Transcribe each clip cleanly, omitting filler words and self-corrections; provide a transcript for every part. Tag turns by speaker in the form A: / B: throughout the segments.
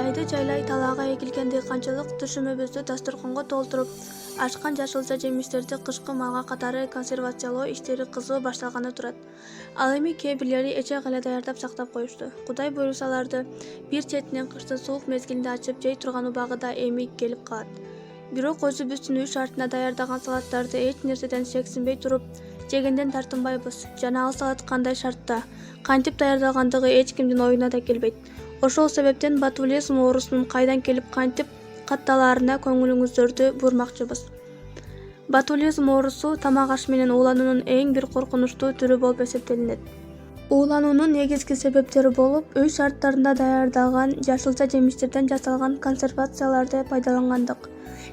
A: майды жайлай талаага эгилген дыйканчылык түшүмүбүздү дасторконго толтуруп, ашкан жашылча жемиштерди кышкы малга катары консервациялоо иштери кызуу башталганы турат. Ал эми кээ бирлери эче гана даярдап сактап коюшту. Кудай буйруса аларды бир четинен кыштын суук мезгилинде ачып жей турган убагы да эми келип калат. Бирок өзүбүздүн үй шартына даярдаган салаттарды эч нерседен чексинбей туруп жегенден тартынбайбыз жана ал салат кандай шартта, кантип даярдалгандыгы эч кимдин оюна да келбейт. Ошол себептен ботулизм оорусунун кайдан келип кантип катталаарына көңүлүңүздөрдү бурмакчыбыз. Ботулизм оорусу тамак аш менен уулануунун эң бир коркунучтуу түрү болуп эсептелинет. Уулануунун негизги себептери болуп, үй шарттарында даярдалган жашылча жемиштерден жасалган консервацияларды пайдалангандык.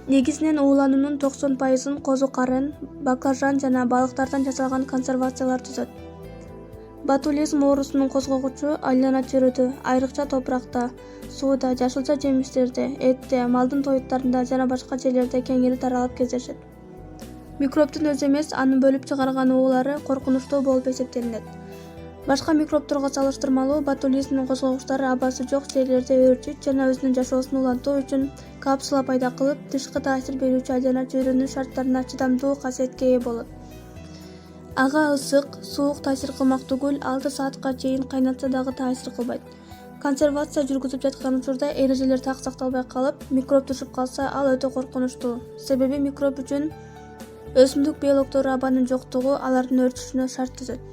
A: Негизинен уулануунун 90%-ын козу карын, баклажан жана балыктардан жасалган консервациялар түзөт. Ботулизм оорусунун козгогучу айлана чөйрөдө, айрыкча топуракта, сууда, жашылча жемиштерде, этте, малдын тоюттарында жана башка жерлерде кеңири таралып кездешет. Микробдун өзү эмес, анын бөлүп чыгарган уулары коркунучтуу болуп эсептелинет. Башка микробторго салыштырмалуу ботулизмдин козгогучтары абасы жок жерлерде өөрчүйт жана өзүнүн жашоосун улантуу үчүн капсула пайда кылып, тышкы таасир берүүчү айлана чөйрөнүн шарттарына чыдамдуу касиетке ээ болот. Ага ысык, суук таасир кылмак түгүл, 6 саатка чейин кайнатса дагы таасир кылбайт. Консервация жүргүзүп жаткан учурда эрежелер так сакталбай калып, микроб түшүп калса, ал өтө коркунучтуу. Себеби микроб үчүн өсүмдүк биологдору абанын жоктугу алардын өрчүшүнө шарт түзөт.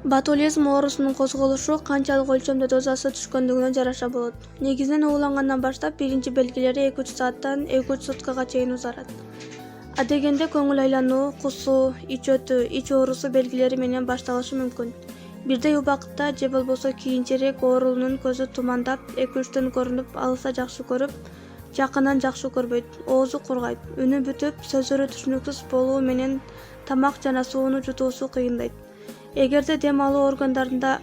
A: Ботулизм оорусунун козголушу канчалык өлчөмдө дозасы түшкөндүгүнө жараша болот. Негизинен уулангандан баштап биринчи белгилери 2-3 сааттан 2-3 суткага чейин узарат. Адегенде көңүл айлануу, кусуу, ич өтү, ич оорусу белгилери менен башталышы мүмкүн. Бирдей убакытта же болбосо кийинчерээк оорунун көзү тумандап, 2-3төн көрүнүп, алыса жакшы көрүп, жакынан жакшы көрбөйт, оозу кургайт, үнү бүтүп, сөздөрү түшүнүксүз болуу менен тамак жана сууну жутуусу кыйындайт. Эгерде дем алуу органдарында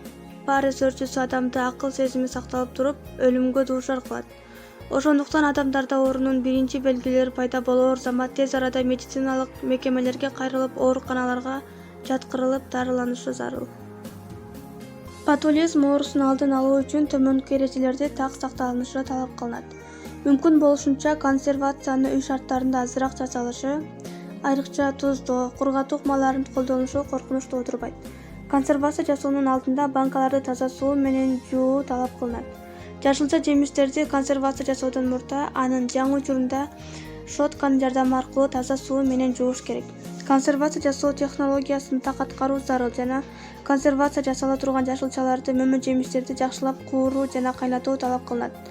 A: парез өөрчүсү адамды акыл сезими сакталып туруп, өлүмгө дуушар кылат. Ошондуктан адамдарда оорунун биринчи белгилери пайда болоор замат тез арада медициналык мекемелерге кайрылып, ооруканаларга жаткырылып дарыланышы зарыл. Ботулизм оорусунун алдын алуу үчүн төмөнкү эрежелерди так сакталынышы талап кылынат. Мүмкүн болушунча консервацияны үй шарттарында азыраак жасалышы, айрыкча туздоо, кургатуу ыкмаларын колдонушу коркунучтуу турбайт. Консервация жасоонун алдында банкаларды таза суу менен жуу талап кылынат. Жашылча жемиштерди консервация жасоодон мурда анын жаңы учурунда щотканын жардамы аркылуу таза суу менен жууш керек. Консервация жасоо технологиясын так аткаруу зарыл жана консервация жасала турган жашылчаларды, мөмө жемиштерди жакшылап кууруу жана кайнатуу талап кылынат.